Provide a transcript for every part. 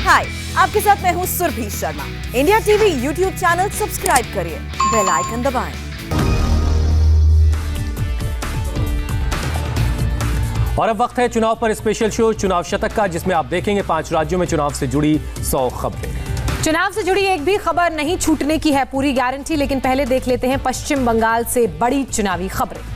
हाय, आपके साथ मैं हूँ Surabhi Sharma. India TV YouTube channel subscribe करिए, बेल आइकन दबाएं। और अब वक्त है चुनाव पर स्पेशल शो चुनाव शतक का, जिसमें आप देखेंगे 5 राज्यों में चुनाव से जुड़ी 100 खबरें। चुनाव से जुड़ी एक भी खबर नहीं छूटने की है पूरी गारंटी। लेकिन पहले देख लेते हैं पश्चिम बंगाल से बड़ी चुनावी खबरें।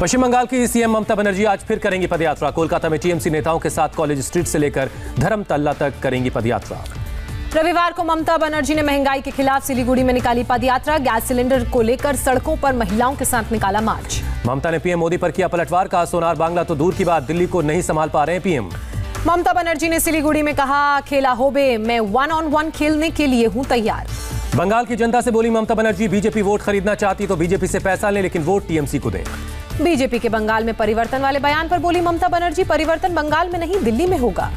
पश्चिम बंगाल की सीएम ममता बनर्जी आज फिर करेंगी पदयात्रा। कोलकाता में टीएमसी नेताओं के साथ कॉलेज स्ट्रीट से लेकर धर्मतल्ला तक करेंगी पदयात्रा। रविवार को ममता बनर्जी ने महंगाई के खिलाफ सिलीगुड़ी में निकाली पदयात्रा। गैस सिलेंडर को लेकर सड़कों पर महिलाओं के साथ निकाला मार्च। ममता ने पीएम मोदी पर किया पलटवार, कहा सोनार बांग्ला तो दूर की बात, दिल्ली को नहीं संभाल पा रहे हैं पीएम। ममता बनर्जी ने सिलीगुड़ी में कहा, खेला होबे, मैं 1-on-1 खेलने के लिए हूं तैयार। बंगाल की जनता से बोली ममता बनर्जी, बीजेपी वोट खरीदना चाहती तो बीजेपी से पैसा ले, लेकिन वोट टीएमसी को दें। बीजेपी के बंगाल में परिवर्तन वाले बयान पर बोली ममता बनर्जी, परिवर्तन बंगाल में नहीं दिल्ली में होगा।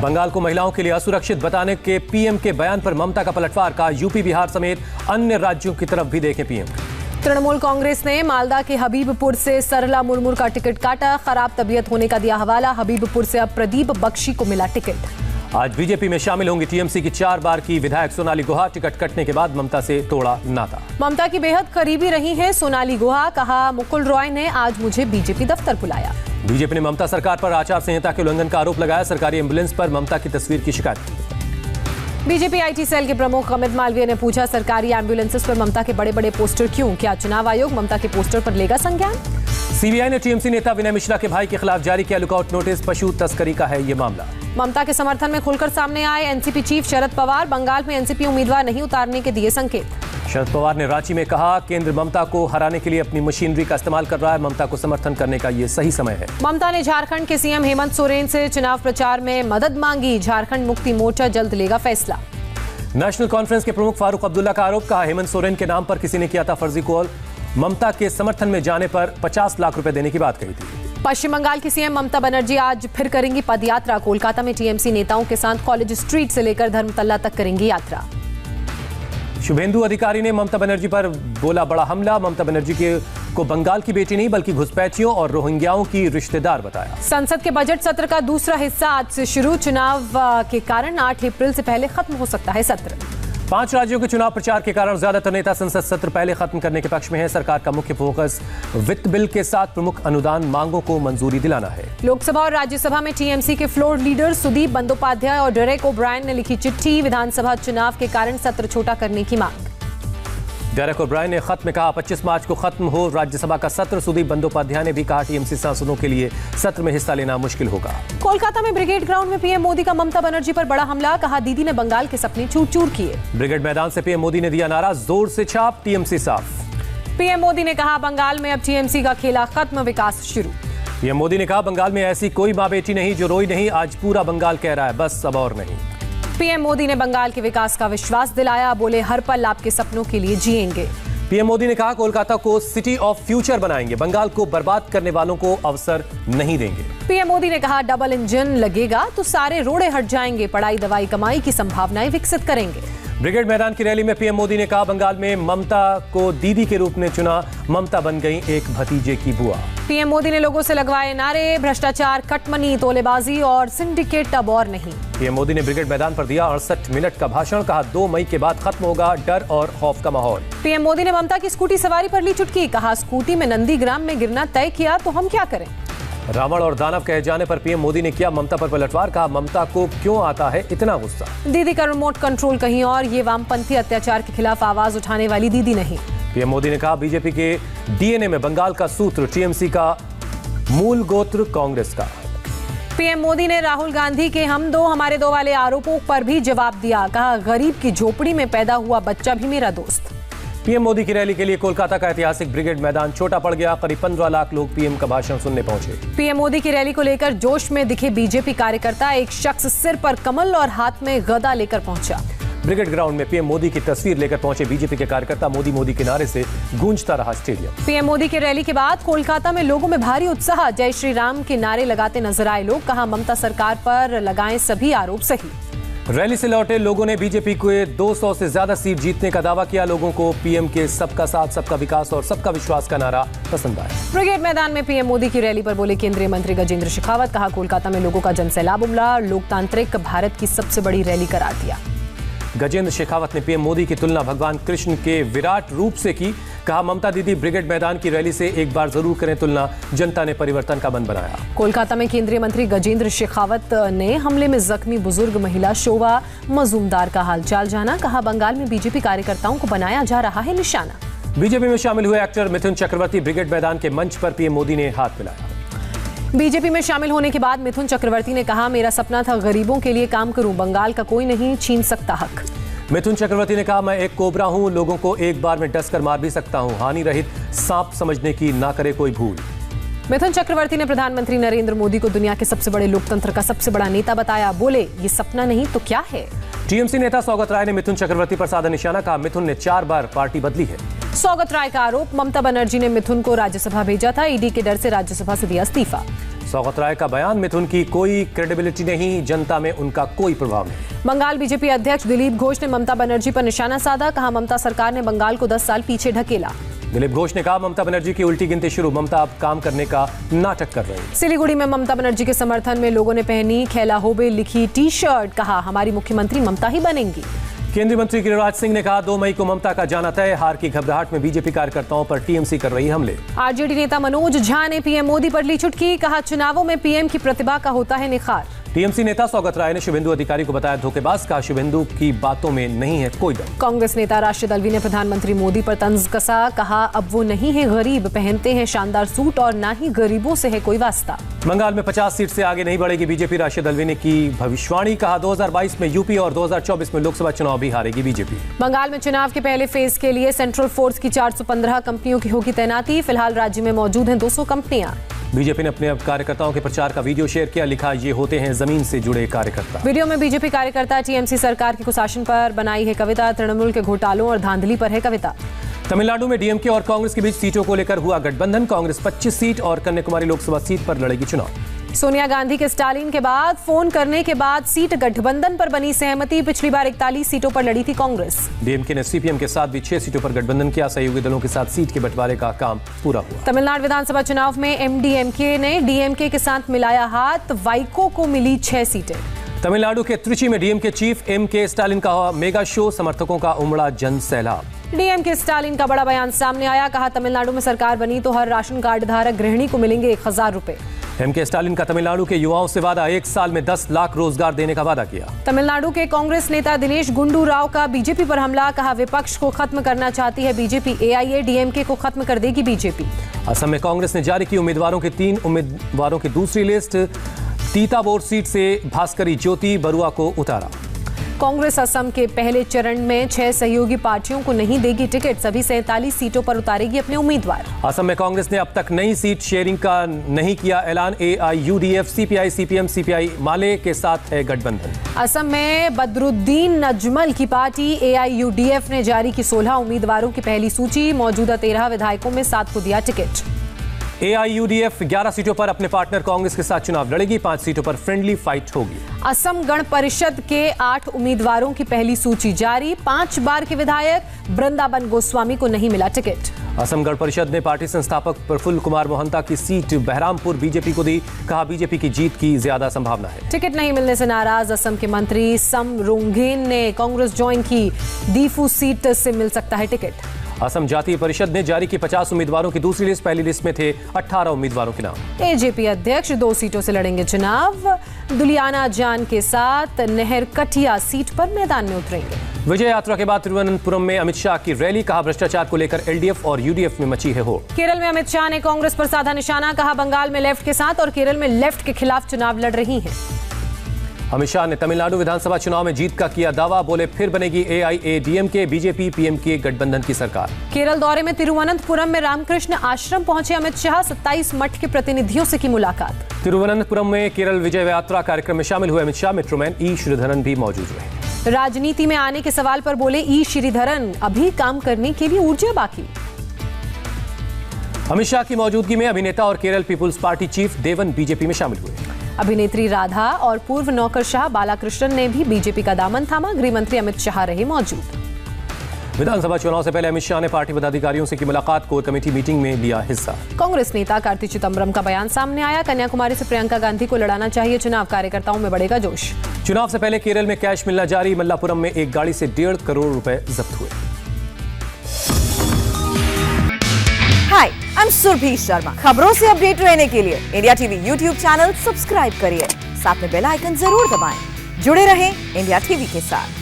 बंगाल को महिलाओं के लिए असुरक्षित बताने के पीएम के बयान पर ममता का पलटवार, कहा यूपी बिहार समेत अन्य राज्यों की तरफ भी देखें पीएम। तृणमूल कांग्रेस ने मालदा के हबीबपुर से सरला मुर्मू का टिकट काटा। खराब तबीयत होने का दिया हवाला। हबीबपुर से अब प्रदीप बख्शी को मिला टिकट। आज बीजेपी में शामिल होंगी टीएमसी की 4 बार की विधायक सोनाली गुहा। टिकट कटने के बाद ममता से तोड़ा नाता। ममता की बेहद करीबी रही है सोनाली गुहा। कहा, मुकुल रॉय ने आज मुझे बीजेपी दफ्तर बुलाया। बीजेपी ने ममता सरकार पर आचार संहिता के उल्लंघन का आरोप लगाया। सरकारी एम्बुलेंस पर ममता की तस्वीर की शिकायत की। बीजेपी आईटी सेल के प्रमुख अमित मालवीय ने पूछा, सरकारी एम्बुलेंसेस पर ममता के बड़े बड़े पोस्टर क्यों? क्या चुनाव आयोग ममता के पोस्टर पर लेगा संज्ञान? सीबीआई ने टीएमसी नेता विनय मिश्रा के भाई के खिलाफ जारी किया लुकआउट नोटिस। पशु तस्करी का है ये मामला। ममता के समर्थन में खुलकर सामने आए एनसीपी चीफ शरद पवार। बंगाल में एनसीपी उम्मीदवार नहीं उतारने के दिए संकेत। शरद पवार ने रांची में कहा, केंद्र ममता को हराने के लिए अपनी मशीनरी का इस्तेमाल कर रहा है। ममता को समर्थन करने का ये सही समय है। ममता ने झारखंड के सीएम हेमंत सोरेन से चुनाव प्रचार में मदद मांगी। झारखंड मुक्ति मोर्चा जल्द लेगा फैसला। नेशनल कॉन्फ्रेंस के प्रमुख फारूक अब्दुल्ला का आरोप, कहा हेमंत सोरेन के नाम पर किसी ने किया था फर्जी कॉल। ममता के समर्थन में जाने पर 50 लाख रुपए देने की बात कही थी। पश्चिम बंगाल की सीएम ममता बनर्जी आज फिर करेंगी पदयात्रा। कोलकाता में टीएमसी नेताओं के साथ कॉलेज स्ट्रीट से लेकर धर्मतल्ला तक करेंगी यात्रा। शुभेंदु अधिकारी ने ममता बनर्जी पर बोला बड़ा हमला। ममता बनर्जी को बंगाल की बेटी नहीं बल्कि घुसपैठियों और रोहिंग्याओं की रिश्तेदार बताया। संसद के बजट सत्र का दूसरा हिस्सा आज से शुरू। चुनाव के कारण 8 अप्रैल से पहले खत्म हो सकता है सत्र। 5 राज्यों के चुनाव प्रचार के कारण ज्यादातर नेता संसद सत्र पहले खत्म करने के पक्ष में है। सरकार का मुख्य फोकस वित्त बिल के साथ प्रमुख अनुदान मांगों को मंजूरी दिलाना है। लोकसभा और राज्यसभा में टीएमसी के फ्लोर लीडर सुदीप बंदोपाध्याय और डेरेक ओब्रायन ने लिखी चिट्ठी। विधानसभा चुनाव के कारण सत्र छोटा करने की मांग। डेरेक ओब्रायन ने खत में कहा 25 मार्च को खत्म हो राज्यसभा का सत्र। सुदीप बंदोपाध्याय ने भी कहा टीएमसी सांसदों के लिए सत्र में हिस्सा लेना मुश्किल होगा। कोलकाता में ब्रिगेड ग्राउंड में पीएम मोदी का ममता बनर्जी पर बड़ा हमला। कहा, दीदी ने बंगाल के सपने चूर चूर किए। ब्रिगेड मैदान से पीएम मोदी ने दिया नारा, जोर से छाप टीएमसी साफ। पीएम मोदी ने कहा, बंगाल में अब टीएमसी का खेला खत्म, विकास शुरू। पीएम मोदी ने कहा, बंगाल में ऐसी कोई माँ बेटी नहीं जो रोई नहीं। आज पूरा बंगाल कह रहा है बस अब और नहीं। पीएम मोदी ने बंगाल के विकास का विश्वास दिलाया। बोले, हर पल आपके सपनों के लिए जिएंगे। पीएम मोदी ने कहा, कोलकाता को सिटी ऑफ फ्यूचर बनाएंगे। बंगाल को बर्बाद करने वालों को अवसर नहीं देंगे। पीएम मोदी ने कहा, डबल इंजन लगेगा तो सारे रोड़े हट जाएंगे। पढ़ाई दवाई कमाई की संभावनाएं विकसित करेंगे। ब्रिगेड मैदान की रैली में पीएम मोदी ने कहा, बंगाल में ममता को दीदी के रूप में चुना। ममता बन गई एक भतीजे की बुआ। पीएम मोदी ने लोगों से लगवाए नारे, भ्रष्टाचार, कटमनी, तोलेबाजी और सिंडिकेट अब और नहीं। पीएम मोदी ने ब्रिगेड मैदान पर दिया 68 मिनट का भाषण। कहा, 2 मई के बाद खत्म होगा डर और खौफ का माहौल। पीएम मोदी ने ममता की स्कूटी सवारी पर ली चुटकी। कहा, स्कूटी में नंदीग्राम में गिरना तय किया तो हम क्या करें। रावण और दानव कहे जाने पर पीएम मोदी ने किया ममता पर पलटवार। कहा, ममता को क्यों आता है इतना गुस्सा। दीदी का रिमोट कंट्रोल कहीं और, ये वामपंथी अत्याचार के खिलाफ आवाज उठाने वाली दीदी नहीं। पीएम मोदी ने कहा, बीजेपी के डीएनए में बंगाल का सूत्र, टीएमसी का मूल गोत्र कांग्रेस का। पीएम मोदी ने राहुल गांधी के हम दो हमारे दो वाले आरोपों पर भी जवाब दिया। कहा, गरीब की झोपड़ी में पैदा हुआ बच्चा भी मेरा दोस्त। पीएम मोदी की रैली के लिए कोलकाता का ऐतिहासिक ब्रिगेड मैदान छोटा पड़ गया। करीब 15 लाख लोग पीएम का भाषण सुनने पहुंचे। पीएम मोदी की रैली को लेकर जोश में दिखे बीजेपी कार्यकर्ता। एक शख्स सिर पर कमल और हाथ में गदा लेकर पहुंचा। ब्रिगेड ग्राउंड में पीएम मोदी की तस्वीर लेकर पहुंचे बीजेपी के कार्यकर्ता। मोदी मोदी के नारे से गूंजता रहा स्टेडियम। पीएम मोदी की रैली के बाद कोलकाता में लोगों में भारी उत्साह। जय श्री राम के नारे लगाते नजर आए लोग। कहा, ममता सरकार पर लगाएं सभी आरोप सही। रैली से लौटे लोगों ने बीजेपी को 200 से ज्यादा सीट जीतने का दावा किया। लोगों को पीएम के सबका साथ, सबका विकास और सबका विश्वास का नारा पसंद आया। ब्रिगेड मैदान में पीएम मोदी की रैली पर बोले केंद्रीय मंत्री गजेंद्र शेखावत। कहा, कोलकाता में लोगों का जनसैलाब उमड़ा, लोकतांत्रिक भारत की सबसे बड़ी रैली करार दिया। गजेंद्र शेखावत ने पीएम मोदी की तुलना भगवान कृष्ण के विराट रूप से की। कहा, ममता दीदी ब्रिगेड मैदान की रैली से एक बार जरूर करें तुलना, जनता ने परिवर्तन का मन बनाया। कोलकाता में केंद्रीय मंत्री गजेंद्र शेखावत ने हमले में जख्मी बुजुर्ग महिला शोभा मजूमदार का हालचाल जाना। कहा, बंगाल में बीजेपी कार्यकर्ताओं को बनाया जा रहा है निशाना। बीजेपी में शामिल हुए एक्टर मिथुन चक्रवर्ती ब्रिगेड मैदान के मंच पर पीएम मोदी ने हाथ मिलाया। बीजेपी में शामिल होने के बाद मिथुन चक्रवर्ती ने कहा, मेरा सपना था गरीबों के लिए काम करूं, बंगाल का कोई नहीं छीन सकता हक। मिथुन चक्रवर्ती ने कहा, मैं एक कोबरा हूं, लोगों को एक बार में डस कर मार भी सकता हूं, हानि रहित सांप समझने की ना करे कोई भूल। मिथुन चक्रवर्ती ने प्रधानमंत्री नरेंद्र मोदी को दुनिया के सबसे बड़े लोकतंत्र का सबसे बड़ा नेता बताया। बोले, ये सपना नहीं तो क्या है। टीएमसी नेता सौगत राय ने मिथुन चक्रवर्ती पर साधा निशाना। कहा, मिथुन ने 4 बार पार्टी बदली है। सौगत राय का आरोप, ममता बनर्जी ने मिथुन को राज्यसभा भेजा था, ईडी के डर से राज्यसभा से दिया इस्तीफा। सौगत राय का बयान, मिथुन की कोई क्रेडिबिलिटी नहीं, जनता में उनका कोई प्रभाव नहीं। बंगाल बीजेपी अध्यक्ष दिलीप घोष ने ममता बनर्जी पर निशाना साधा। कहा, ममता सरकार ने बंगाल को 10 साल पीछे ढकेला। दिलीप घोष ने कहा, ममता बनर्जी की उल्टी गिनती शुरू, ममता अब काम करने का नाटक कर रही है। सिलीगुड़ी में ममता बनर्जी के समर्थन में लोगों ने पहनी खेला होबे लिखी टी शर्ट। कहा, हमारी मुख्यमंत्री ममता ही बनेंगी। केंद्रीय मंत्री गिरिराज सिंह ने कहा, 2 मई को ममता का जाना तय। हार की घबराहट में बीजेपी कार्यकर्ताओं पर टीएमसी कर रही हमले। आरजेडी नेता मनोज झा ने पीएम मोदी पर ली चुटकी। कहा, चुनावों में पीएम की प्रतिभा का होता है निखार। टीएमसी नेता सौगत राय ने शुभेंदु अधिकारी को बताया धोखेबाज। कहा, शुभेंदु की बातों में नहीं है कोई दम। कांग्रेस नेता राशिद अल्वी ने प्रधानमंत्री मोदी पर तंज कसा। कहा, अब वो नहीं है गरीब, पहनते हैं शानदार सूट और ना ही गरीबों से है कोई वास्ता। बंगाल में 50 सीट से आगे नहीं बढ़ेगी बीजेपी, राशिद अल्वी ने की भविष्यवाणी। कहा, 2022 में यूपी और 2024 में लोकसभा चुनाव भी हारेगी बीजेपी। बंगाल में चुनाव के पहले फेज के लिए सेंट्रल फोर्स की 415 कंपनियों की होगी तैनाती। फिलहाल राज्य में मौजूद हैं 200 कंपनियां। बीजेपी ने अपने कार्यकर्ताओं के प्रचार का वीडियो शेयर किया। लिखा, ये होते हैं जमीन से जुड़े कार्यकर्ता। वीडियो में बीजेपी कार्यकर्ता टीएमसी सरकार के कुशासन पर बनाई है कविता। तृणमूल के घोटालों और धांधली पर है कविता। तमिलनाडु में डीएमके और कांग्रेस के बीच सीटों को लेकर हुआ गठबंधन। कांग्रेस 25 सीट और कन्याकुमारी लोकसभा सीट पर लड़ेगी चुनाव। सोनिया गांधी के स्टालिन के बाद फोन करने के बाद सीट गठबंधन पर बनी सहमति। पिछली बार 41 सीटों पर लड़ी थी कांग्रेस। डीएमके ने सीपीएम के साथ भी 6 सीटों पर गठबंधन किया। सहयोगी दलों के साथ सीट के बंटवारे का काम पूरा हुआ। तमिलनाडु विधानसभा चुनाव में एमडीएमके ने डीएमके के साथ मिलाया हाथ। वाइको को मिली 6 सीटें। तमिलनाडु के त्रिची में डीएमके चीफ एमके स्टालिन का मेगा शो, समर्थकों का उमड़ा जन सैलाब। डीएमके स्टालिन का बड़ा बयान सामने आया। कहा, तमिलनाडु में सरकार बनी तो हर राशन कार्ड धारक गृहिणी को मिलेंगे 1000 रुपए। एमके स्टालिन का तमिलनाडु के युवाओं से वादा, 1 साल में 10 लाख रोजगार देने का वादा किया। तमिलनाडु के कांग्रेस नेता दिनेश गुंडू राव का बीजेपी पर हमला। कहा, विपक्ष को खत्म करना चाहती है बीजेपी, एआईएडीएमके को खत्म कर देगी बीजेपी। असम में कांग्रेस ने जारी की उम्मीदवारों की 3 उम्मीदवारों की दूसरी लिस्ट। तीताबोर सीट से भास्करी ज्योति बरुआ को उतारा। कांग्रेस असम के पहले चरण में 6 सहयोगी पार्टियों को नहीं देगी टिकट। सभी 47 सीटों पर उतारेगी अपने उम्मीदवार। असम में कांग्रेस ने अब तक नई सीट शेयरिंग का नहीं किया ऐलान। एआईयूडीएफ, सीपीआई, सीपीएम, सीपीआई माले के साथ है गठबंधन। असम में बदरुद्दीन नजमल की पार्टी एआईयूडीएफ ने जारी की 16 उम्मीदवारों की पहली सूची। मौजूदा 13 विधायकों में 7 को दिया टिकट। एआईयूडीएफ 11 सीटों पर अपने पार्टनर कांग्रेस के साथ चुनाव लड़ेगी। 5 सीटों पर फ्रेंडली फाइट होगी। असम गण परिषद के 8 उम्मीदवारों की पहली सूची जारी। 5 बार के विधायक वृंदावन गोस्वामी को नहीं मिला टिकट। असम गण परिषद ने पार्टी संस्थापक प्रफुल्ल कुमार मोहंता की सीट बहरामपुर बीजेपी को दी। कहा, बीजेपी की जीत की ज्यादा संभावना है। टिकट नहीं मिलने से नाराज असम के मंत्री सम रोंगेन ने कांग्रेस ज्वाइन की। दीफू सीट से मिल सकता है टिकट। असम जातीय परिषद ने जारी की 50 उम्मीदवारों की दूसरी लिस्ट। पहली लिस्ट में थे 18 उम्मीदवारों के नाम। एजेपी अध्यक्ष 2 सीटों से लड़ेंगे चुनाव। दुलियाना जान के साथ नहर कटिया सीट पर मैदान में उतरेंगे। विजय यात्रा के बाद तिरुवनंतपुरम में अमित शाह की रैली। कहा, भ्रष्टाचार को लेकर एलडीएफ और यूडीएफ में मची है होड़। केरल में अमित शाह ने कांग्रेस पर साधा निशाना। कहा, बंगाल में लेफ्ट के साथ और केरल में लेफ्ट के खिलाफ चुनाव लड़ रही है। अमित शाह ने तमिलनाडु विधानसभा चुनाव में जीत का किया दावा। बोले, फिर बनेगी एआईएडीएमके, बीजेपी, पीएमके गठबंधन की सरकार। केरल दौरे में तिरुवनंतपुरम में रामकृष्ण आश्रम पहुंचे अमित शाह। 27 मठ के प्रतिनिधियों से की मुलाकात। तिरुवनंतपुरम में केरल विजय यात्रा कार्यक्रम में शामिल हुए अमित शाह। मेट्रोमैन ई श्रीधरन भी मौजूद रहे। राजनीति में आने के सवाल पर बोले ई श्रीधरन, अभी काम करने के लिए ऊर्जा बाकी। अमित शाह की मौजूदगी में अभिनेता और केरल पीपुल्स पार्टी चीफ देवन बीजेपी में शामिल हुए। अभिनेत्री राधा और पूर्व नौकरशाह बालाकृष्णन ने भी बीजेपी का दामन थामा। गृह मंत्री अमित शाह रहे मौजूद। विधानसभा चुनाव से पहले अमित शाह ने पार्टी पदाधिकारियों से की मुलाकात, कोर कमेटी मीटिंग में लिया हिस्सा। कांग्रेस नेता कार्ति चिदंबरम का बयान सामने आया। कन्याकुमारी से प्रियंका गांधी को लड़ाना चाहिए चुनाव, कार्यकर्ताओं में बढ़ेगा जोश। चुनाव से पहले केरल में कैश मिलना जारी। मल्लापुरम में एक गाड़ी से 1.5 करोड़ रुपए जब्त हुए। हाय, आई एम सुरभि शर्मा। खबरों से अपडेट रहने के लिए India TV YouTube channel subscribe करिए, साथ में बेल आइकन जरूर दबाएं। जुड़े रहें इंडिया टीवी के साथ।